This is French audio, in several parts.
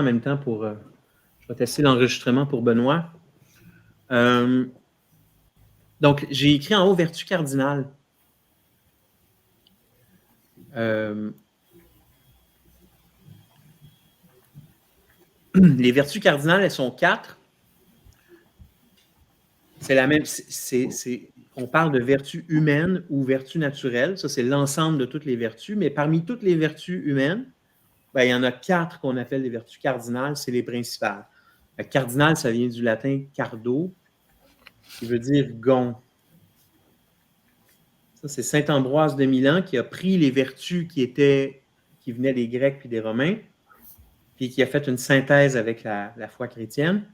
en même temps pour... je vais tester l'enregistrement pour Benoît. Donc, j'ai écrit en haut vertu cardinale. Les vertus cardinales, elles sont 4. C'est la même. On parle de vertus humaines ou vertus naturelles. Ça, c'est l'ensemble de toutes les vertus. Mais parmi toutes les vertus humaines, ben, il y en a 4 qu'on appelle les vertus cardinales. C'est les principales. Cardinal, ça vient du latin cardo, qui veut dire gond. Ça, c'est saint Ambroise de Milan qui a pris les vertus qui venaient des Grecs puis des Romains, puis qui a fait une synthèse avec la foi chrétienne,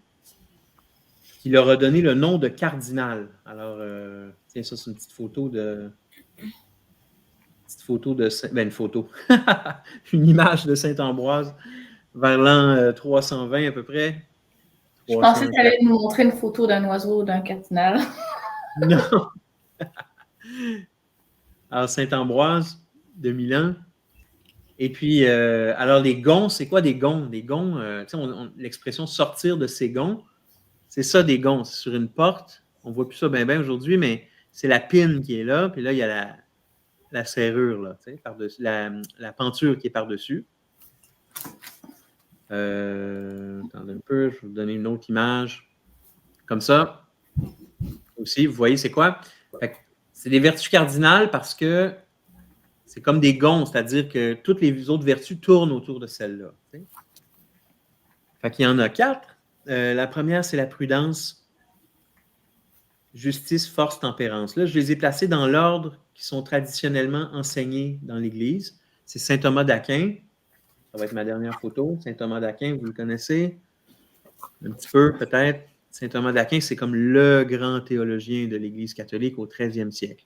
qui leur a donné le nom de cardinal. Alors, tiens, ça, c'est une petite photo de... une photo. Une image de saint Ambroise vers l'an 320 à peu près. Je pensais que tu allais nous montrer une photo d'un oiseau ou d'un cardinal. Non. Alors, saint Ambroise de Milan. Et puis, alors les gonds, c'est quoi des gonds? Des gonds, l'expression sortir de ses gonds, c'est ça des gonds. C'est sur une porte. On ne voit plus ça bien aujourd'hui, mais c'est la pine qui est là. Puis là, il y a la serrure, là, par-dessus, la penture qui est par-dessus. Attendez un peu, je vais vous donner une autre image. Comme ça. Aussi, vous voyez, c'est quoi? C'est des vertus cardinales parce que c'est comme des gonds, c'est-à-dire que toutes les autres vertus tournent autour de celle-là. Fait qu'il y en a 4. La première, c'est la prudence, justice, force, tempérance. Là, je les ai placés dans l'ordre qui sont traditionnellement enseignés dans l'Église. C'est saint Thomas d'Aquin. Ça va être ma dernière photo. Saint Thomas d'Aquin, vous le connaissez? Un petit peu, peut-être. Saint Thomas d'Aquin, c'est comme le grand théologien de l'Église catholique au XIIIe siècle.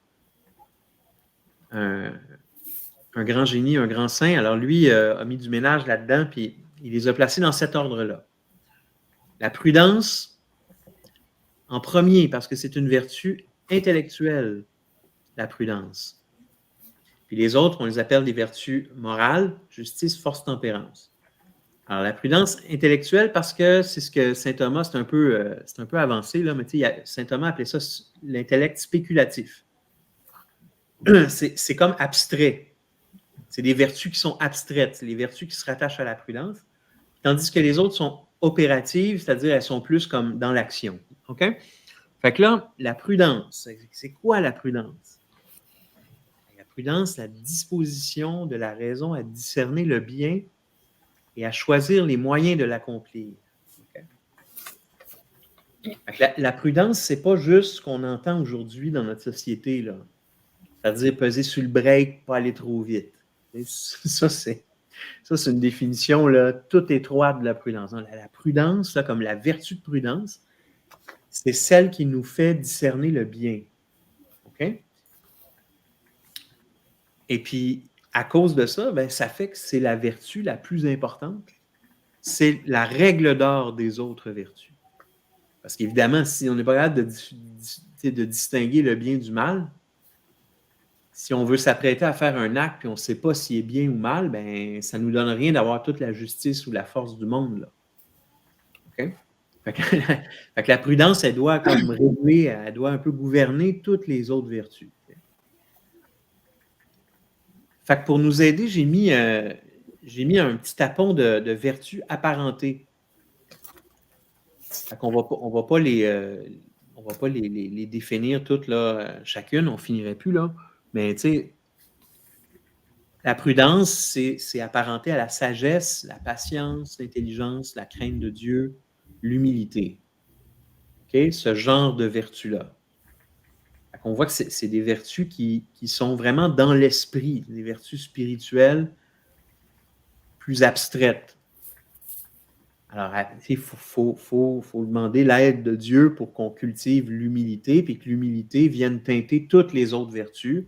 Un grand génie, un grand saint. Alors lui a mis du ménage là-dedans, puis il les a placés dans cet ordre-là. La prudence, en premier, parce que c'est une vertu intellectuelle, la prudence. Puis les autres, on les appelle des vertus morales, justice, force, tempérance. Alors la prudence intellectuelle, parce que c'est ce que saint Thomas, c'est un peu avancé, là, mais saint Thomas appelait ça l'intellect spéculatif. C'est comme abstrait. C'est des vertus qui sont abstraites, les vertus qui se rattachent à la prudence, tandis que les autres sont opératives, c'est-à-dire elles sont plus comme dans l'action. OK? Fait que là, la prudence, c'est quoi la prudence? La prudence, la disposition de la raison à discerner le bien et à choisir les moyens de l'accomplir. Okay? La prudence, c'est pas juste ce qu'on entend aujourd'hui dans notre société, là. C'est-à-dire peser sur le break, pas aller trop vite. Ça, c'est une définition là, toute étroite de la prudence. La prudence, là, comme la vertu de prudence, c'est celle qui nous fait discerner le bien. OK? Et puis, à cause de ça, ben, ça fait que c'est la vertu la plus importante. C'est la règle d'or des autres vertus. Parce qu'évidemment, si on n'est pas capable de distinguer le bien du mal, si on veut s'apprêter à faire un acte et on ne sait pas s'il est bien ou mal, ben, ça ne nous donne rien d'avoir toute la justice ou la force du monde. Là. OK? Fait que la prudence, elle doit comme réguler, elle doit un peu gouverner toutes les autres vertus. Fait que pour nous aider, j'ai mis un petit tapon de vertus apparentées. Fait qu'on on va pas les définir toutes là, chacune, on finirait plus là. Mais tu sais, la prudence, c'est apparenté à la sagesse, la patience, l'intelligence, la crainte de Dieu, l'humilité. Okay? Ce genre de vertus-là. On voit que c'est des vertus qui sont vraiment dans l'esprit, des vertus spirituelles plus abstraites. Alors, il faut demander l'aide de Dieu pour qu'on cultive l'humilité, puis que l'humilité vienne teinter toutes les autres vertus.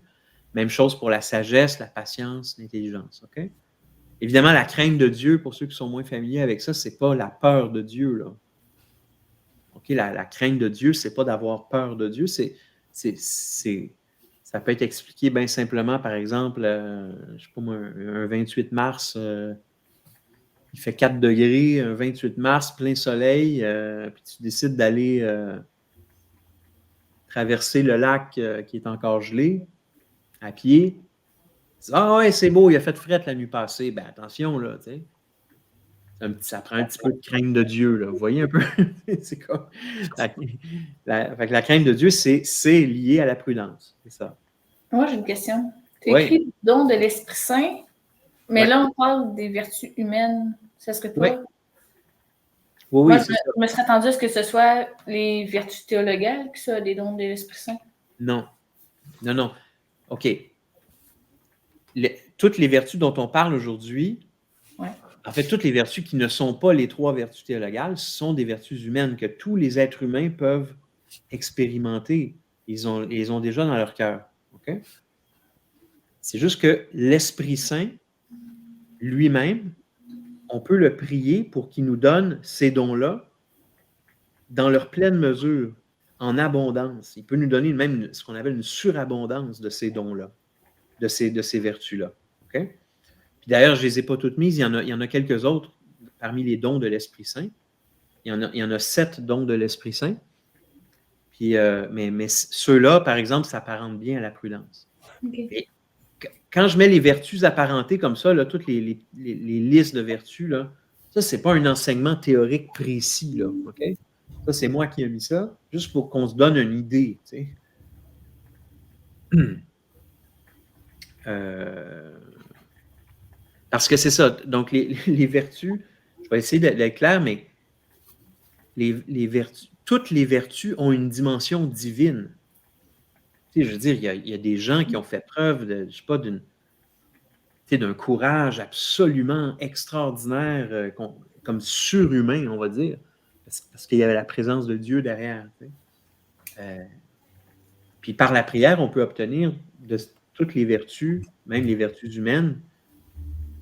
Même chose pour la sagesse, la patience, l'intelligence. Okay? Évidemment, la crainte de Dieu, pour ceux qui sont moins familiers avec ça, c'est pas la peur de Dieu. Là. Okay? La crainte de Dieu, c'est pas d'avoir peur de Dieu, ça peut être expliqué bien simplement, par exemple, je sais pas moi, un 28 mars il fait 4 degrés, un 28 mars, plein soleil, puis tu décides d'aller traverser le lac qui est encore gelé à pied. Tu dis, ah ouais, c'est beau, il a fait frette la nuit passée. Ben attention, là, tu sais. Ça prend un petit peu de crainte de Dieu, là. Vous voyez un peu? C'est comme... fait que la crainte de Dieu, c'est lié à la prudence. C'est ça. Moi, j'ai une question. Tu as Oui. écrit don de l'Esprit Saint, mais Ouais. là, on parle des vertus humaines. Ça serait pas... Oui. Oui, Moi, c'est ça. je me serais attendu à ce que ce soit les vertus théologales qui soient des dons de l'Esprit Saint. Non. Non, non. OK. Toutes les vertus dont on parle aujourd'hui, en fait, toutes les vertus qui ne sont pas les 3 vertus théologales sont des vertus humaines que tous les êtres humains peuvent expérimenter. Ils ont déjà dans leur cœur. OK? C'est juste que l'Esprit Saint, lui-même, on peut le prier pour qu'il nous donne ces dons-là dans leur pleine mesure, en abondance. Il peut nous donner même ce qu'on appelle une surabondance de ces dons-là, de ces vertus-là. OK? Puis d'ailleurs, je ne les ai pas toutes mises. Il y en a quelques autres parmi les dons de l'Esprit Saint. Il y en a 7 dons de l'Esprit Saint. Puis, mais ceux-là, par exemple, s'apparentent bien à la prudence. Okay. Et quand je mets les vertus apparentées comme ça, là, toutes les listes de vertus, là, ça, ce n'est pas un enseignement théorique précis. Là, okay? Ça, c'est moi qui ai mis ça, juste pour qu'on se donne une idée. Tu sais. Parce que c'est ça. Donc, les vertus, je vais essayer d'être clair, mais toutes les vertus ont une dimension divine. Tu sais, je veux dire, il y a des gens qui ont fait preuve de, je sais pas, d'un courage absolument extraordinaire, comme surhumain, on va dire, parce qu'il y avait la présence de Dieu derrière. Tu sais. Puis par la prière, on peut obtenir de toutes les vertus, même les vertus humaines,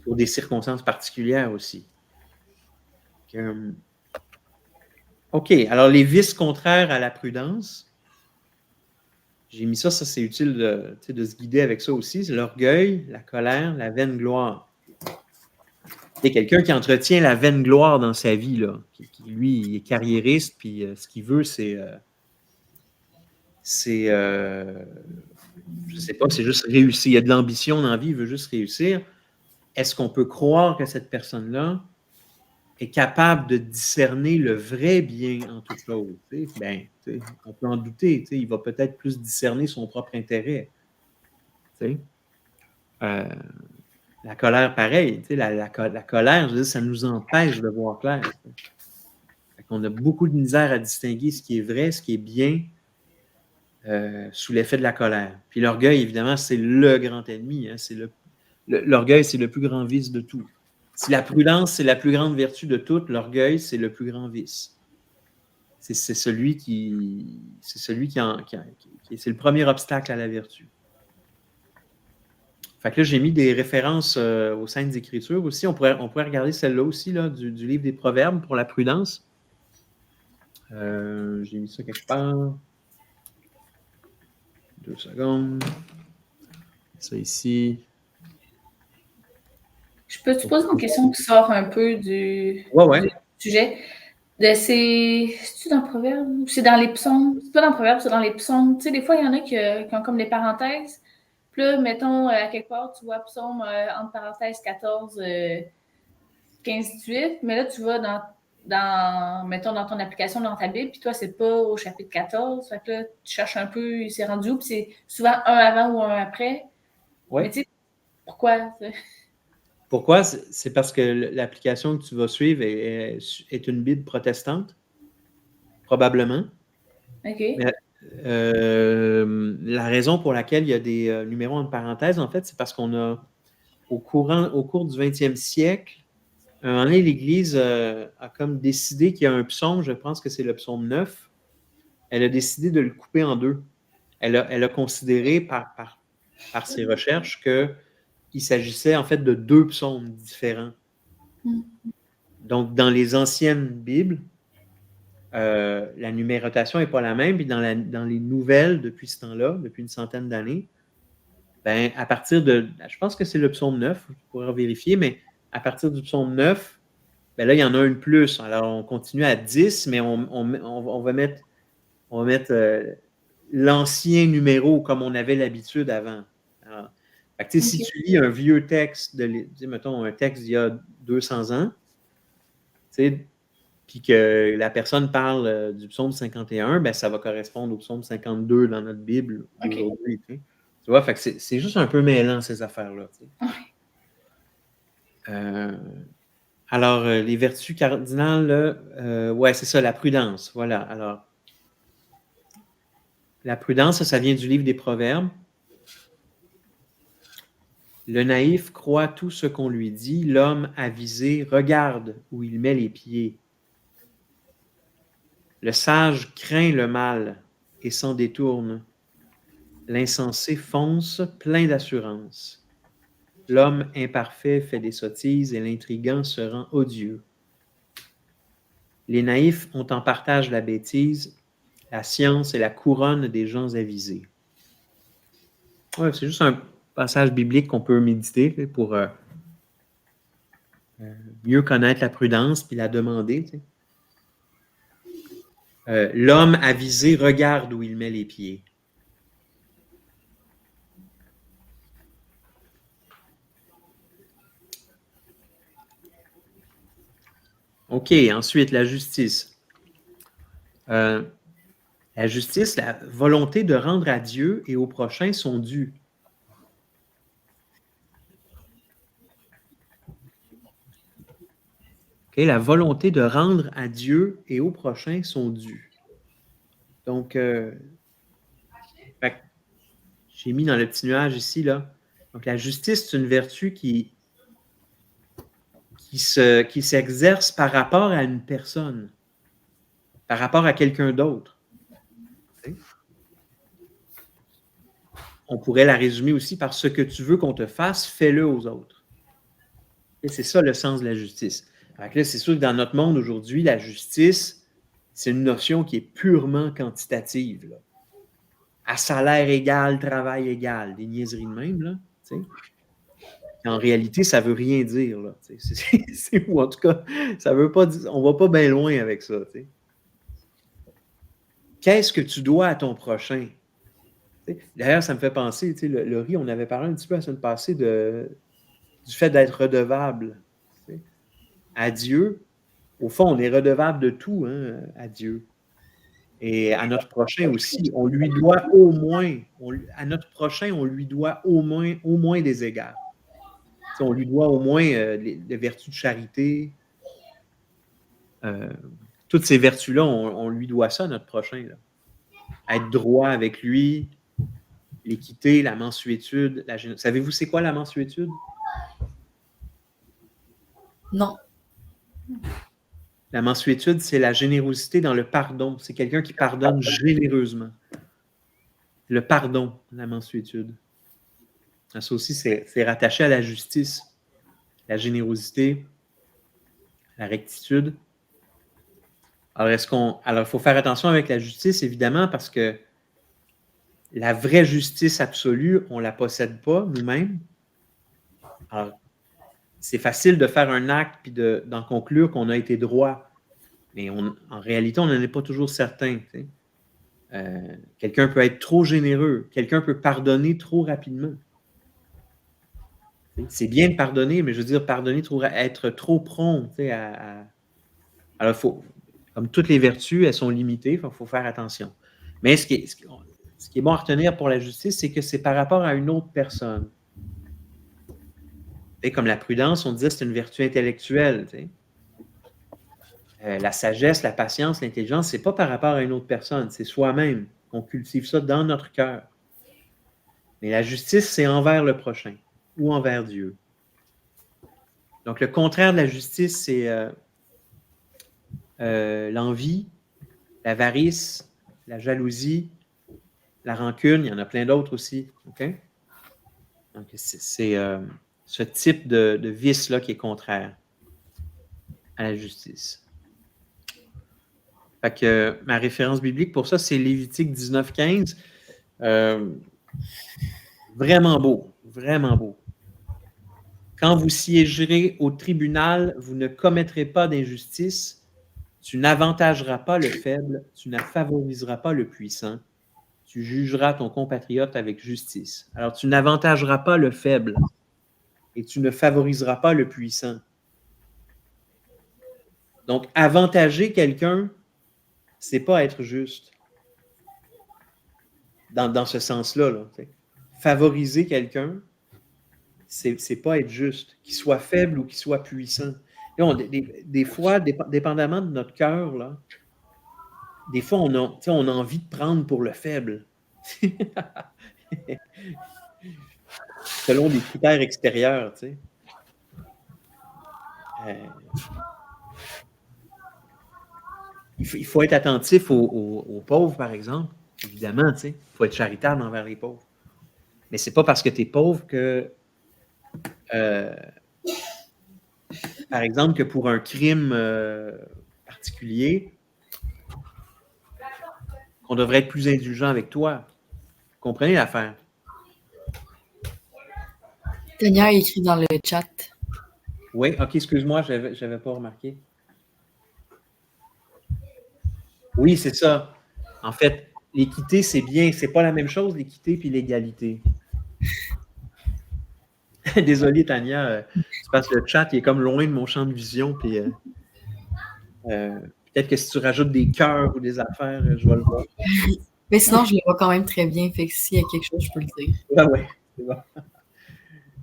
pour des circonstances particulières aussi. OK, alors les vices contraires à la prudence, j'ai mis ça c'est utile de se guider avec ça aussi, c'est l'orgueil, la colère, la vaine gloire. Il y a quelqu'un qui entretient la vaine gloire dans sa vie, là, qui lui, il est carriériste, puis ce qu'il veut, je ne sais pas, c'est juste réussir. Il y a de l'ambition dans la vie, il veut juste réussir. Est-ce qu'on peut croire que cette personne-là est capable de discerner le vrai bien en toute chose? Ben, on peut en douter. Il va peut-être plus discerner son propre intérêt. La colère, pareil. La colère, je veux dire, ça nous empêche de voir clair. On a beaucoup de misère à distinguer ce qui est vrai, ce qui est bien, sous l'effet de la colère. Puis l'orgueil, évidemment, c'est le grand ennemi. Hein, l'orgueil, c'est le plus grand vice de tout. Si la prudence, c'est la plus grande vertu de toutes, l'orgueil, c'est le plus grand vice. C'est celui qui c'est le premier obstacle à la vertu. Fait que là, j'ai mis des références aux Saintes Écritures aussi. On pourrait regarder celle-là aussi, là, du livre des Proverbes pour la prudence. J'ai mis ça quelque part. 2 secondes. Ça ici. Je peux te poser une question qui sort un peu du sujet? C'est-tu dans le Proverbe? C'est dans les psaumes? C'est pas dans le Proverbe, c'est dans les psaumes. Tu sais, des fois, il y en a qui ont comme des parenthèses. Puis là, mettons, à quelque part, tu vois psaume entre parenthèses 14, 15, 18. Mais là, tu vas mettons, dans ton application, dans ta Bible, puis toi, c'est pas au chapitre 14. Fait que là, tu cherches un peu, il s'est rendu où, puis c'est souvent un avant ou un après. Ouais. Mais tu sais, pourquoi? Pourquoi? C'est parce que l'application que tu vas suivre est une Bible protestante, probablement. OK. Mais, la raison pour laquelle il y a des numéros en parenthèse, en fait, c'est parce qu'on a, au cours du 20e siècle, l'Église a comme décidé qu'il y a un psaume, je pense que c'est le psaume 9, elle a décidé de le couper en deux. Elle a considéré par ses recherches qu'il s'agissait en fait de 2 psaumes différents. Donc, dans les anciennes Bibles, la numérotation n'est pas la même, puis dans les nouvelles, depuis ce temps-là, depuis une centaine d'années, à partir de, je pense que c'est le psaume 9, je pourrais vérifier, mais à partir du psaume 9, ben là, il y en a une plus. Alors, on continue à 10, mais on va mettre l'ancien numéro comme on avait l'habitude avant. Alors, si tu lis un vieux texte, mettons un texte d'il y a 200 ans, puis que la personne parle du psaume 51, ben, ça va correspondre au psaume 52 dans notre Bible aujourd'hui. Tu vois, fait que c'est juste un peu mêlant, ces affaires-là. Alors, les vertus cardinales, ouais, c'est ça, la prudence. Voilà. Alors, la prudence, ça vient du livre des Proverbes. Le naïf croit tout ce qu'on lui dit. L'homme avisé regarde où il met les pieds. Le sage craint le mal et s'en détourne. L'insensé fonce plein d'assurance. L'homme imparfait fait des sottises et l'intrigant se rend odieux. Les naïfs ont en partage la bêtise. La science est la couronne des gens avisés. Ouais, c'est juste un passage biblique qu'on peut méditer pour mieux connaître la prudence puis la demander. L'homme avisé regarde où il met les pieds. OK, ensuite, la justice. La justice, la volonté de rendre à Dieu et au prochain son dû. Okay, la volonté de rendre à Dieu et au prochain son dû. Donc, j'ai mis dans le petit nuage ici, là. Donc, la justice, c'est une vertu qui s'exerce par rapport à une personne, par rapport à quelqu'un d'autre. On pourrait la résumer aussi par ce que tu veux qu'on te fasse, fais-le aux autres. Et c'est ça le sens de la justice. Alors là, c'est sûr que dans notre monde aujourd'hui, la justice, c'est une notion qui est purement quantitative. Là. À salaire égal, travail égal, des niaiseries de même, là. En réalité, ça ne veut rien dire. Là, ou en tout cas, ça veut pas dire, on ne va pas bien loin avec ça. T'sais. Qu'est-ce que tu dois à ton prochain? D'ailleurs, ça me fait penser, Laurie, on avait parlé un petit peu la semaine passée du fait d'être redevable à Dieu. Au fond, on est redevable de tout à Dieu. Et à notre prochain aussi, on lui doit au moins, à notre prochain, on lui doit au moins des égards. On lui doit au moins les vertus de charité. Toutes ces vertus-là, on lui doit ça à notre prochain. Là. Être droit avec lui, l'équité, la mansuétude. Savez-vous c'est quoi la mansuétude? Non. La mansuétude, c'est la générosité dans le pardon. C'est quelqu'un qui pardonne généreusement. Le pardon, la mansuétude. Ça aussi, c'est rattaché à la justice, la générosité, la rectitude. Alors, il faut faire attention avec la justice, évidemment, parce que la vraie justice absolue, on ne la possède pas nous-mêmes. Alors, c'est facile de faire un acte puis d'en conclure qu'on a été droit. Mais en réalité, on n'en est pas toujours certain. Quelqu'un peut être trop généreux. Quelqu'un peut pardonner trop rapidement. C'est bien de pardonner, mais je veux dire, pardonner, être trop prompt. Alors, comme toutes les vertus, elles sont limitées, il faut faire attention. Mais ce qui est bon à retenir pour la justice, c'est que c'est par rapport à une autre personne. Comme la prudence, on disait, c'est une vertu intellectuelle. La sagesse, la patience, l'intelligence, c'est pas par rapport à une autre personne, c'est soi-même. On cultive ça dans notre cœur. Mais la justice, c'est envers le prochain ou envers Dieu. Donc, le contraire de la justice, c'est l'envie, l'avarice, la jalousie, la rancune. Il y en a plein d'autres aussi. Okay? Donc, c'est ce type de vice-là qui est contraire à la justice. Fait que ma référence biblique pour ça, c'est Lévitique 19-15. Vraiment beau, vraiment beau. Quand vous siégerez au tribunal, vous ne commettrez pas d'injustice, tu n'avantageras pas le faible, tu ne favoriseras pas le puissant, tu jugeras ton compatriote avec justice. Alors, tu n'avantageras pas le faible et tu ne favoriseras pas le puissant. Donc, avantager quelqu'un, c'est pas être juste. Dans ce sens-là. Là, favoriser quelqu'un, c'est pas être juste. Qu'il soit faible ou qu'il soit puissant. Là, des fois, dépendamment de notre cœur, là, des fois, on a envie de prendre pour le faible. Selon des critères extérieurs, tu sais. Il faut être attentif aux pauvres, par exemple. Évidemment, tu sais. Il faut être charitable envers les pauvres. Mais c'est pas parce que tu es pauvre que, par exemple, que pour un crime particulier, qu'on devrait être plus indulgent avec toi. Vous comprenez l'affaire? Tania écrit dans le chat. Oui, ok, excuse-moi, je n'avais pas remarqué. Oui, c'est ça. En fait, l'équité, c'est bien. C'est pas la même chose, l'équité puis l'égalité. Désolé, Tania. C'est parce que le chat il est comme loin de mon champ de vision. Puis peut-être que si tu rajoutes des cœurs ou des affaires, je vais le voir. Mais sinon, je le vois quand même très bien. Fait que s'il y a quelque chose, je peux le dire. Ah ouais, c'est bon.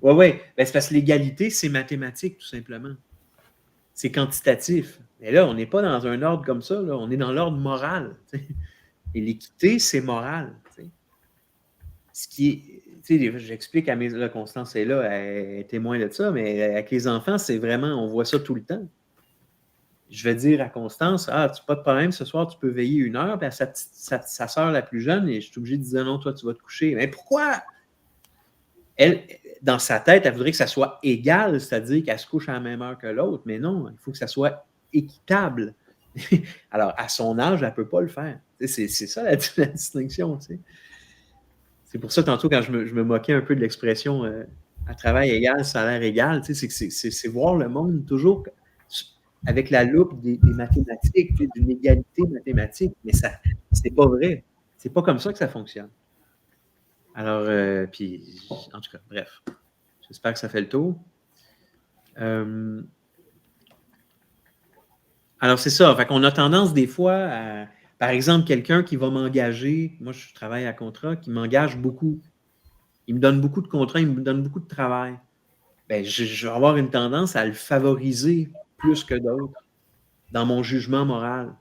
Oui. Ben, c'est parce que l'égalité, c'est mathématique, tout simplement. C'est quantitatif. Mais là, on n'est pas dans un ordre comme ça. Là. On est dans l'ordre moral. T'sais. Et l'équité, c'est moral. T'sais. Ce qui est. J'explique à mes. Là, Constance est là, elle est témoin de ça, mais avec les enfants, c'est vraiment. On voit ça tout le temps. Je vais dire à Constance, tu n'as pas de problème, ce soir, tu peux veiller 1 heure, puis à sa soeur la plus jeune, et je suis obligé de dire non, toi, tu vas te coucher. Mais pourquoi? Elle, dans sa tête, elle voudrait que ça soit égal, c'est-à-dire qu'elle se couche à la même heure que l'autre, mais non, il faut que ça soit équitable. Alors, à son âge, elle ne peut pas le faire. C'est ça la distinction. Tu sais. C'est pour ça, tantôt, quand je me moquais un peu de l'expression à travail égal, salaire égal, tu sais, c'est voir le monde toujours avec la loupe des mathématiques, d'une égalité mathématique, mais c'est pas vrai. C'est pas comme ça que ça fonctionne. Alors, puis, en tout cas, bref. J'espère que ça fait le tour. Alors, c'est ça. Fait qu'on a tendance des fois à, par exemple, quelqu'un qui va m'engager, moi je travaille à contrat, qui m'engage beaucoup. Il me donne beaucoup de contrats, il me donne beaucoup de travail. Ben, je vais avoir une tendance à le favoriser plus que d'autres dans mon jugement moral.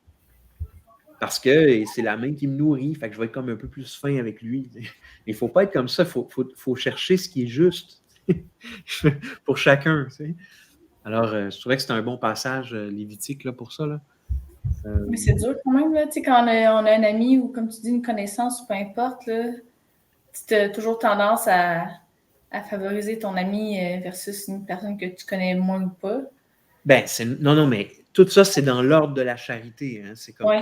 Parce que c'est la main qui me nourrit, fait que je vais être comme un peu plus fin avec lui. Mais il ne faut pas être comme ça, il faut chercher ce qui est juste pour chacun. Tu sais. Alors, je trouvais que c'était un bon passage lévitique là, pour ça. Là. Mais c'est dur quand même, là, quand on a un ami ou, comme tu dis, une connaissance, peu importe, là, tu as toujours tendance à favoriser ton ami versus une personne que tu connais moins ou pas. Ben, non, mais tout ça, c'est dans l'ordre de la charité. Hein. C'est comme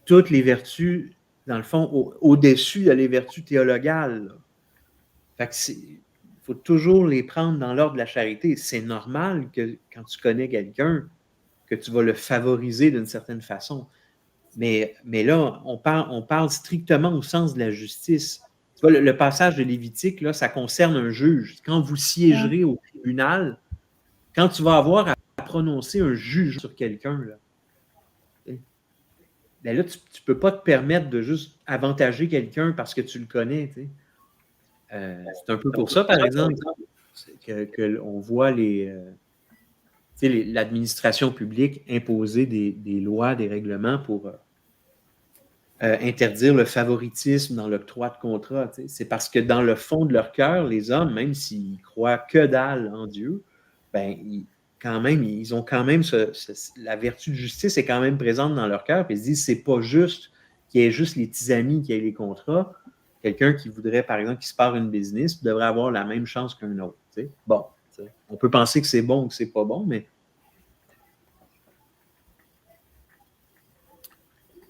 toutes les vertus, dans le fond, au-dessus de les vertus théologales. Là. Fait que il faut toujours les prendre dans l'ordre de la charité. C'est normal que quand tu connais quelqu'un, que tu vas le favoriser d'une certaine façon. Mais là, on parle strictement au sens de la justice. Tu vois, le passage de Lévitique, là, ça concerne un juge. Quand vous siégerez au tribunal, quand tu vas avoir à prononcer un juge sur quelqu'un, là, tu ne peux pas te permettre de juste avantager quelqu'un parce que tu le connais. Tu sais. C'est un peu pour ça, par exemple, qu'on voit l'administration publique imposer des lois, des règlements pour interdire le favoritisme dans l'octroi de contrats. C'est parce que dans le fond de leur cœur, les hommes, même s'ils croient que dalle en Dieu, ben, ils ont quand même la vertu de justice est quand même présente dans leur cœur, puis ils se disent c'est pas juste qu'il y ait juste les petits amis qui aient les contrats. Quelqu'un qui voudrait, par exemple, qui se part une business devrait avoir la même chance qu'un autre. T'sais. Bon, on peut penser que c'est bon ou que c'est pas bon, mais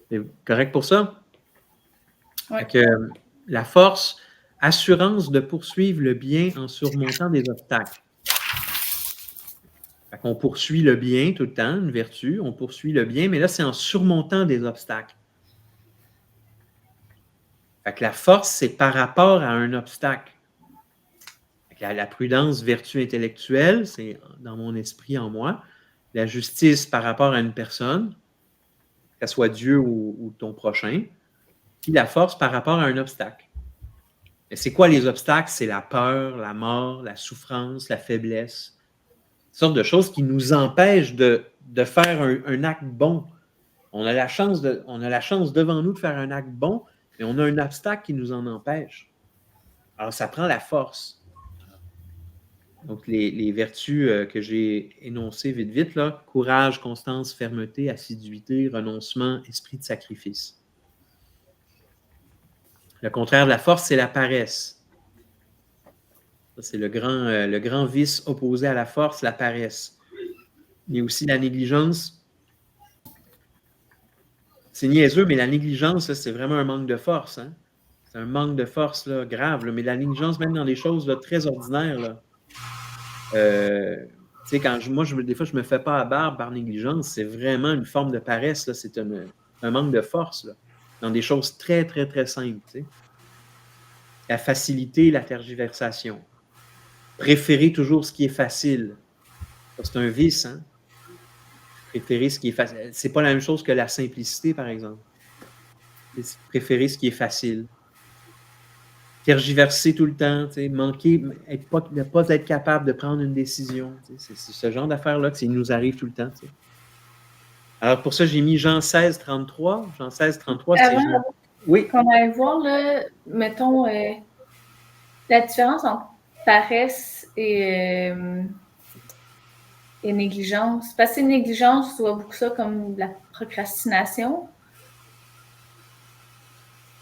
c'est correct pour ça? Ouais. La force, assurance de poursuivre le bien en surmontant des obstacles. On poursuit le bien tout le temps, une vertu, on poursuit le bien, mais là, c'est en surmontant des obstacles. Fait que la force, c'est par rapport à un obstacle. La prudence, vertu intellectuelle, c'est dans mon esprit, en moi. La justice par rapport à une personne, qu'elle soit Dieu ou ton prochain. Puis la force par rapport à un obstacle. Et c'est quoi les obstacles? C'est la peur, la mort, la souffrance, la faiblesse. Toutes sortes de choses qui nous empêchent de faire un acte bon. On a la chance devant nous de faire un acte bon, mais on a un obstacle qui nous en empêche. Alors, ça prend la force. Donc, les vertus que j'ai énoncées vite, là, courage, constance, fermeté, assiduité, renoncement, esprit de sacrifice. Le contraire de la force, c'est la paresse. Ça, c'est le grand vice opposé à la force, la paresse. Il y a aussi la négligence. C'est niaiseux, mais la négligence, là, c'est vraiment un manque de force. Hein? C'est un manque de force là, grave, là, mais la négligence, même dans des choses là, très ordinaires, là. Tu sais, des fois, je me fais pas à barbe par négligence, c'est vraiment une forme de paresse, là, c'est un manque de force, là, dans des choses très, très, très simples, tu sais. La facilité, la tergiversation. Préférer toujours ce qui est facile. Ça, c'est un vice, hein? Préférer ce qui est facile. C'est pas la même chose que la simplicité, par exemple. C'est préférer ce qui est facile. Tergiverser tout le temps, manquer, ne pas être capable de prendre une décision. C'est ce genre d'affaires-là qui nous arrive tout le temps. T'sais. Alors, pour ça, j'ai mis Jean 16, 33. Jean 16, 33, c'est... Oui. Qu'on aille voir, là, mettons, la différence entre paresse et négligence. Parce que négligence, tu vois beaucoup ça comme la procrastination.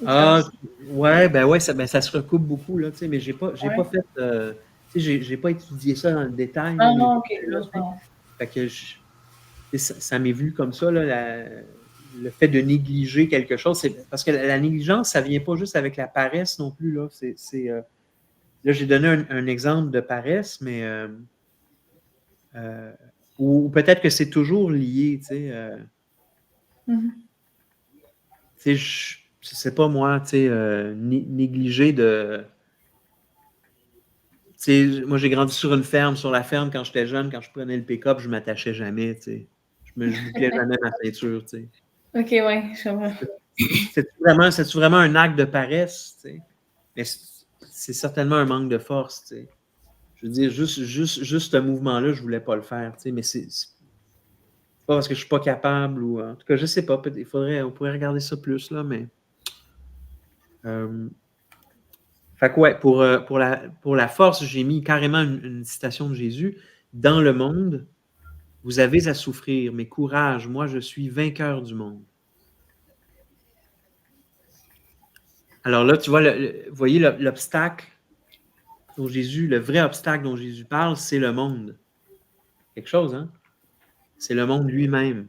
Ah, ouais, ça se recoupe beaucoup, là, mais j'ai pas fait... j'ai pas étudié ça dans le détail. Ah non, OK. Fait que ça m'est vu comme ça, là, le fait de négliger quelque chose. Parce que la négligence, ça vient pas juste avec la paresse non plus, là. Là, j'ai donné un exemple de paresse, mais... ou peut-être que c'est toujours lié, tu sais. Tu sais, je sais pas moi, tu sais, négliger de... Tu sais, moi, j'ai grandi sur une ferme. Sur la ferme, quand j'étais jeune, quand je prenais le pick-up, je m'attachais jamais, tu sais. Je bouclais jamais ma ceinture, tu sais. OK, ouais, je vois. C'est-tu vraiment un acte de paresse, tu sais? Mais c'est certainement un manque de force, tu sais. Je veux dire, juste ce mouvement-là, je voulais pas le faire, tu sais, mais c'est pas parce que je suis pas capable ou... En tout cas, je sais pas, on pourrait regarder ça plus, là, mais... Fait que ouais, pour la force, j'ai mis carrément une citation de Jésus. Dans le monde, vous avez à souffrir, mais courage, moi je suis vainqueur du monde. Alors là, tu vois, vous voyez l'obstacle dont Jésus, le vrai obstacle dont Jésus parle, c'est le monde. Quelque chose, hein? C'est le monde lui-même.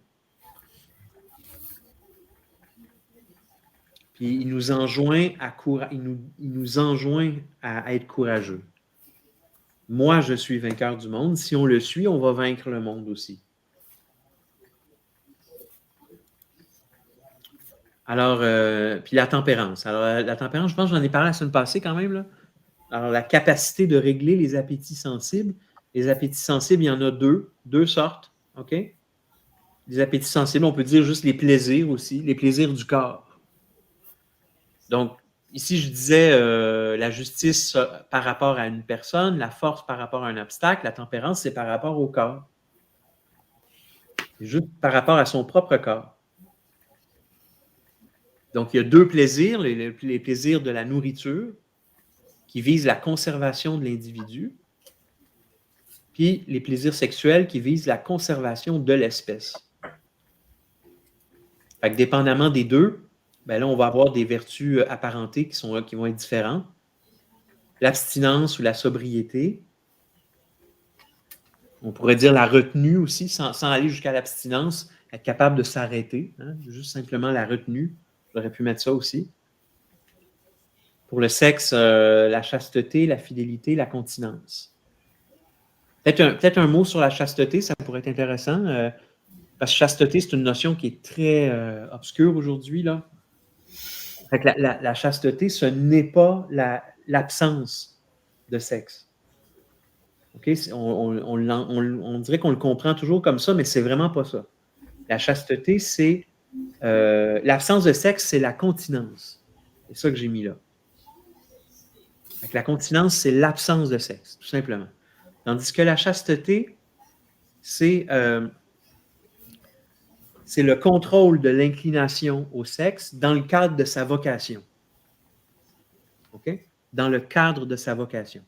Puis il nous enjoint à être courageux. Moi, je suis vainqueur du monde. Si on le suit, on va vaincre le monde aussi. Alors, puis la tempérance. Alors, la tempérance, je pense que j'en ai parlé la semaine passée quand même, là. Alors, la capacité de régler les appétits sensibles. Les appétits sensibles, il y en a deux sortes, OK? Les appétits sensibles, on peut dire juste les plaisirs aussi, les plaisirs du corps. Donc, ici, je disais la justice par rapport à une personne, la force par rapport à un obstacle, la tempérance, c'est par rapport au corps. C'est juste par rapport à son propre corps. Donc, il y a deux plaisirs, les plaisirs de la nourriture, qui visent la conservation de l'individu, puis les plaisirs sexuels qui visent la conservation de l'espèce. Fait que dépendamment des deux, ben là, on va avoir des vertus apparentées qui vont être différentes. L'abstinence ou la sobriété. On pourrait dire la retenue aussi, sans aller jusqu'à l'abstinence, être capable de s'arrêter, hein, juste simplement la retenue. J'aurais pu mettre ça aussi. Pour le sexe, la chasteté, la fidélité, la continence. Peut-être un mot sur la chasteté, ça pourrait être intéressant. Parce que chasteté, c'est une notion qui est très obscure aujourd'hui, là. Fait que la chasteté, ce n'est pas l'absence de sexe. Okay? On dirait qu'on le comprend toujours comme ça, mais c'est vraiment pas ça. La chasteté, c'est l'absence de sexe, c'est la continence. C'est ça que j'ai mis là. Fait que la continence, c'est l'absence de sexe, tout simplement. Tandis que la chasteté, c'est le contrôle de l'inclination au sexe dans le cadre de sa vocation. OK? Dans le cadre de sa vocation.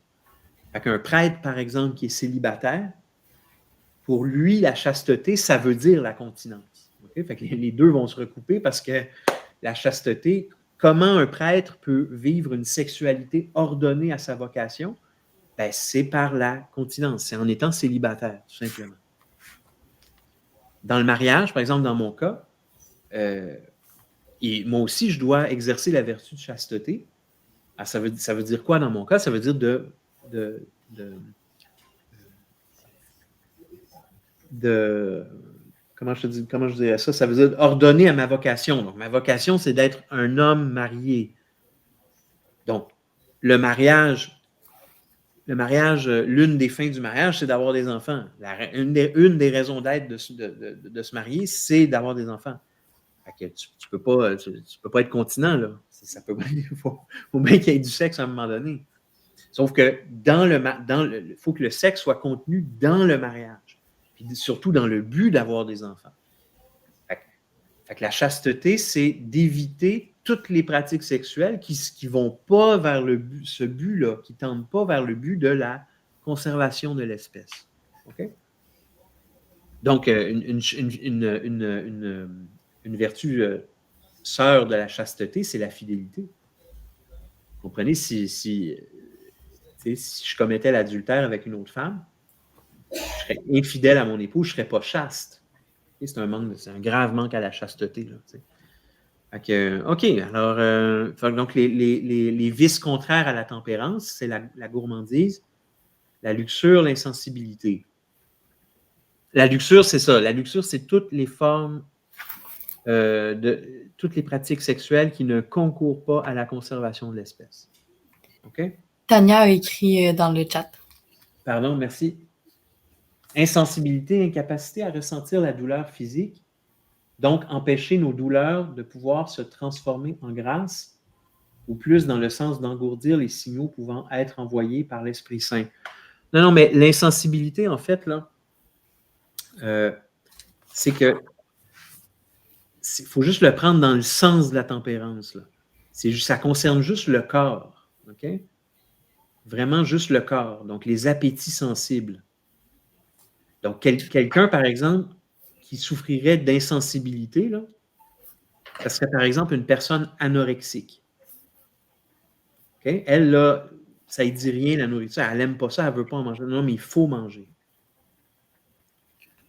Fait qu'un prêtre, par exemple, qui est célibataire, pour lui, la chasteté, ça veut dire la continence. Okay? Fait que les deux vont se recouper parce que la chasteté, comment un prêtre peut vivre une sexualité ordonnée à sa vocation? Ben, c'est par la continence, c'est en étant célibataire, tout simplement. Dans le mariage, par exemple, dans mon cas, et moi aussi, je dois exercer la vertu de chasteté. Alors, ça veut dire quoi dans mon cas? Ça veut dire comment je dirais ça? Ça veut dire ordonner à ma vocation. Donc, ma vocation, c'est d'être un homme marié. Donc, le mariage, l'une des fins du mariage, c'est d'avoir des enfants. Une des raisons d'être de se marier, c'est d'avoir des enfants. Fait que tu peux pas être continent, là. Faut bien qu'il y ait du sexe à un moment donné. Sauf que il faut que le sexe soit contenu dans le mariage. Puis surtout dans le but d'avoir des enfants. Fait que la chasteté, c'est d'éviter toutes les pratiques sexuelles qui ne vont pas vers ce but-là, qui ne tendent pas vers le but de la conservation de l'espèce. OK? Donc, une vertu sœur de la chasteté, c'est la fidélité. Vous comprenez? Si je commettais l'adultère avec une autre femme, je serais infidèle à mon époux, je ne serais pas chaste. C'est un grave manque à la chasteté. Là, OK, alors, donc les vices contraires à la tempérance, c'est la gourmandise, la luxure, l'insensibilité. La luxure, c'est ça. La luxure, c'est toutes les formes toutes les pratiques sexuelles qui ne concourent pas à la conservation de l'espèce. OK? Tania a écrit dans le chat. Pardon, merci. Insensibilité, incapacité à ressentir la douleur physique, donc empêcher nos douleurs de pouvoir se transformer en grâce, ou plus dans le sens d'engourdir les signaux pouvant être envoyés par l'Esprit Saint. Non, mais l'insensibilité, en fait, là, c'est que il faut juste le prendre dans le sens de la tempérance. Là. Ça concerne juste le corps. OK? Vraiment juste le corps. Donc, les appétits sensibles. Donc, quelqu'un, par exemple, qui souffrirait d'insensibilité, là, ça serait, par exemple, une personne anorexique. Okay? Elle, là, ça ne dit rien, la nourriture. Elle n'aime pas ça, elle ne veut pas en manger. Non, mais il faut manger.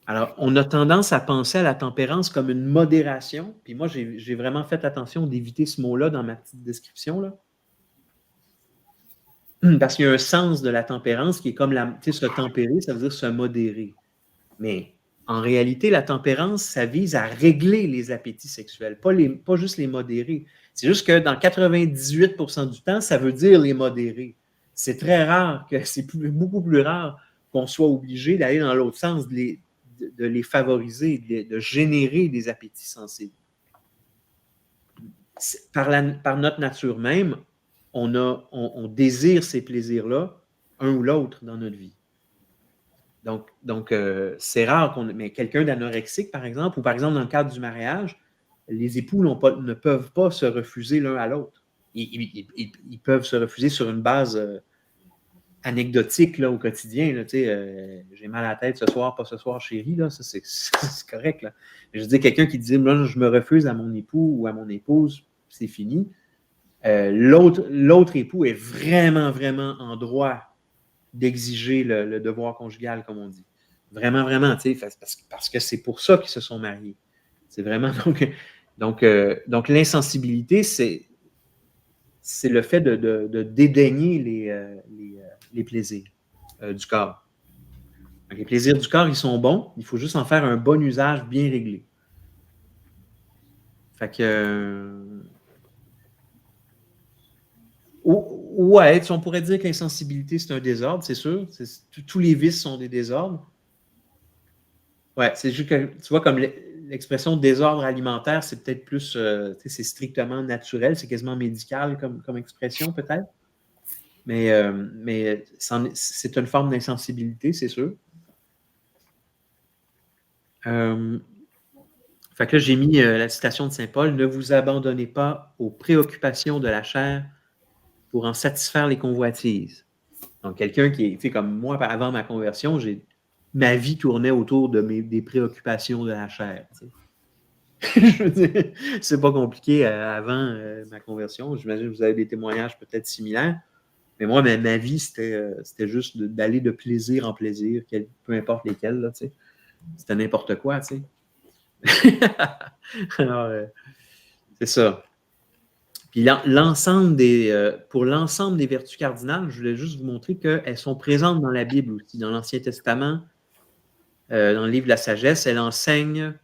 Alors, on a tendance à penser à la tempérance comme une modération. Puis moi, j'ai vraiment fait attention d'éviter ce mot-là dans ma petite description, là. Parce qu'il y a un sens de la tempérance qui est comme se tempérer, ça veut dire se modérer. Mais en réalité, la tempérance, ça vise à régler les appétits sexuels, pas juste les modérer. C'est juste que dans 98% du temps, ça veut dire les modérer. C'est très rare, beaucoup plus rare qu'on soit obligé d'aller dans l'autre sens, de les favoriser, de générer des appétits sensibles. Par notre nature même, on désire ces plaisirs-là, un ou l'autre, dans notre vie. Donc c'est rare mais quelqu'un d'anorexique, par exemple, ou par exemple dans le cadre du mariage, les époux ne peuvent pas se refuser l'un à l'autre. Ils peuvent se refuser sur une base anecdotique là, au quotidien. Là, j'ai mal à la tête ce soir, pas ce soir, chérie. Là, ça, c'est correct. Là. Je veux dire, quelqu'un qui dit moi, je me refuse à mon époux ou à mon épouse, c'est fini. L'autre époux est vraiment, vraiment en droit d'exiger le devoir conjugal, comme on dit. Vraiment, vraiment, parce que c'est pour ça qu'ils se sont mariés. C'est vraiment, donc l'insensibilité, c'est le fait de dédaigner les plaisirs du corps. Donc, les plaisirs du corps, ils sont bons. Il faut juste en faire un bon usage bien réglé. Fait que... ouais, on pourrait dire que l'insensibilité, c'est un désordre, c'est sûr. Tous les vices sont des désordres. Ouais, c'est juste que, tu vois, comme l'expression désordre alimentaire, c'est peut-être plus, c'est strictement naturel, c'est quasiment médical comme expression, peut-être. Mais c'est une forme d'insensibilité, c'est sûr. Fait que là, j'ai mis la citation de Saint Paul, « Ne vous abandonnez pas aux préoccupations de la chair pour en satisfaire les convoitises. » Donc, quelqu'un qui est, comme moi, avant ma conversion, ma vie tournait autour des préoccupations de la chair. Je veux dire, c'est pas compliqué avant ma conversion. J'imagine que vous avez des témoignages peut-être similaires. Mais moi, ma vie, c'était juste d'aller de plaisir en plaisir, peu importe lesquels. Là, c'était n'importe quoi. Alors, c'est ça. Puis pour l'ensemble des vertus cardinales, je voulais juste vous montrer qu'elles sont présentes dans la Bible aussi, dans l'Ancien Testament, dans le livre de la sagesse. Elle enseigne,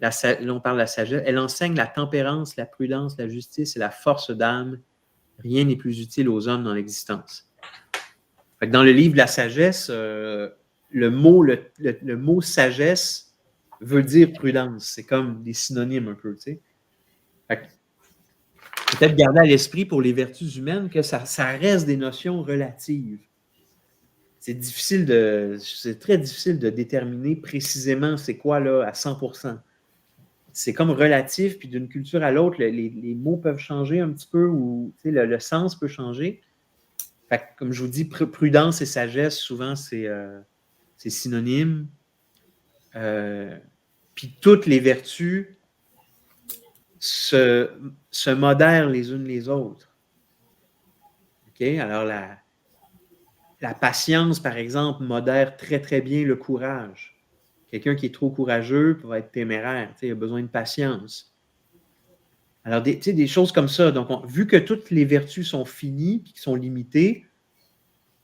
là on parle de la sagesse, elle enseigne la tempérance, la prudence, la justice et la force d'âme. Rien n'est plus utile aux hommes dans l'existence. Dans le livre de la sagesse, le mot sagesse veut dire prudence. C'est comme des synonymes un peu, tu sais. Peut-être garder à l'esprit pour les vertus humaines que ça reste des notions relatives. C'est très difficile de déterminer précisément c'est quoi là à 100%. C'est comme relatif, puis d'une culture à l'autre, les mots peuvent changer un petit peu ou le sens peut changer. Fait que, comme je vous dis, prudence et sagesse, souvent, c'est synonyme. Puis toutes les vertus se modèrent les unes les autres. OK? Alors, la patience, par exemple, modère très, très bien le courage. Quelqu'un qui est trop courageux va être téméraire. Il a besoin de patience. Alors, des choses comme ça. Donc, vu que toutes les vertus sont finies et qui sont limitées,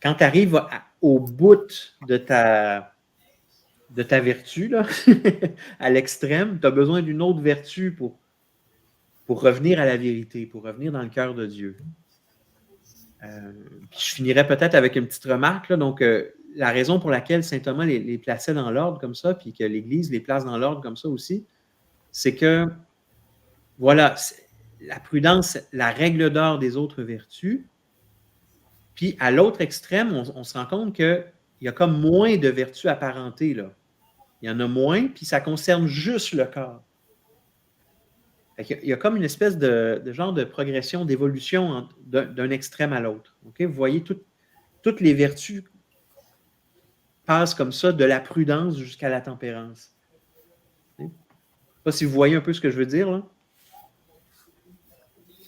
quand tu arrives au bout de ta vertu, là, à l'extrême, tu as besoin d'une autre vertu pour revenir à la vérité, pour revenir dans le cœur de Dieu. Puis je finirais peut-être avec une petite remarque. Là. Donc, la raison pour laquelle saint Thomas les plaçait dans l'ordre comme ça, puis que l'Église les place dans l'ordre comme ça aussi, c'est que, voilà, la prudence, la règle d'or des autres vertus. Puis, à l'autre extrême, on se rend compte qu'il y a comme moins de vertus apparentées, là. Il y en a moins, puis ça concerne juste le corps. Il y a comme une espèce de genre de progression, d'évolution d'un extrême à l'autre. Okay? Vous voyez, toutes les vertus passent comme ça, de la prudence jusqu'à la tempérance. Je ne sais pas si vous voyez un peu ce que je veux dire, là.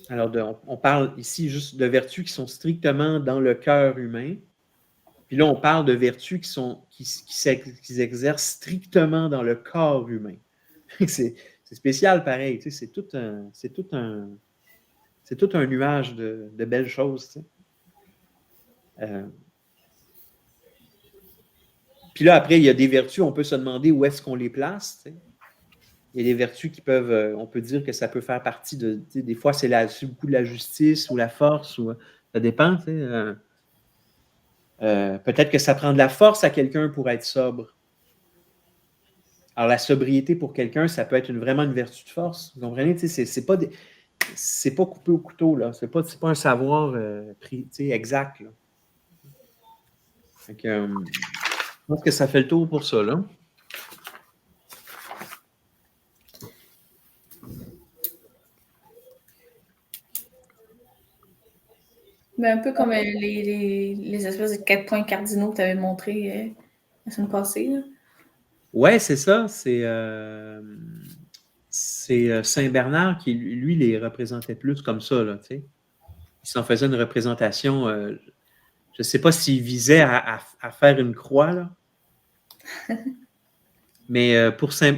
Alors, on parle ici juste de vertus qui sont strictement dans le cœur humain. Puis là, on parle de vertus qui s'exercent strictement dans le corps humain. C'est spécial pareil, tu sais, c'est tout un nuage de belles choses. Tu sais. Puis là, après, il y a des vertus, on peut se demander où est-ce qu'on les place. Tu sais. Il y a des vertus qui peuvent, on peut dire que ça peut faire partie de, tu sais, des fois, c'est beaucoup de la justice ou la force, ou ça dépend. Tu sais, peut-être que ça prend de la force à quelqu'un pour être sobre. Alors, la sobriété pour quelqu'un, ça peut être vraiment une vertu de force. Vous comprenez? Tu sais, c'est pas coupé au couteau, là. C'est pas un savoir exact. Là. Donc, je pense que ça fait le tour pour ça, là. Ben, un peu comme les espèces de 4 points cardinaux que tu avais montrés la semaine passée. Oui, c'est ça. C'est Saint Bernard qui, lui, les représentait plus comme ça. Là, tu sais. Il s'en faisait une représentation. Je ne sais pas s'il visait à faire une croix, là. Mais pour Saint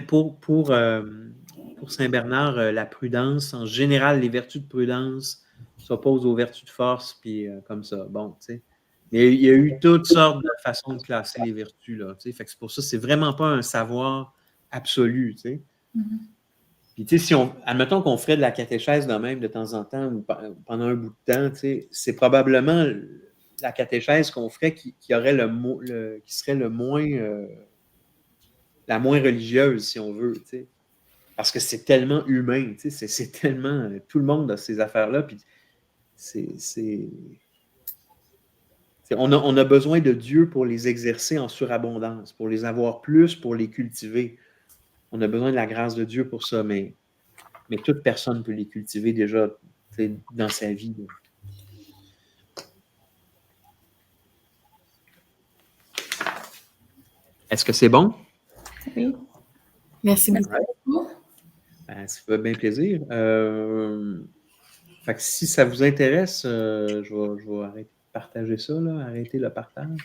Bernard, la prudence, en général, les vertus de prudence s'opposent aux vertus de force, puis comme ça. Bon, tu sais. Il y a eu toutes sortes de façons de classer les vertus, là. Fait que c'est pour ça, c'est vraiment pas un savoir absolu, tu sais. Mm-hmm. Puis, tu sais, admettons qu'on ferait de la catéchèse de même de temps en temps ou pendant un bout de temps, tu sais, c'est probablement la catéchèse qu'on ferait qui aurait qui serait le moins, la moins religieuse, si on veut, tu sais. Parce que c'est tellement humain, tu sais, c'est tellement, tout le monde a ces affaires-là, puis on a besoin de Dieu pour les exercer en surabondance, pour les avoir plus, pour les cultiver. On a besoin de la grâce de Dieu pour ça, mais toute personne peut les cultiver déjà dans sa vie. Est-ce que c'est bon? Oui. Merci beaucoup. Ça fait bien plaisir. Fait que si ça vous intéresse, je vais arrêter de partager ça, là, arrêter le partage.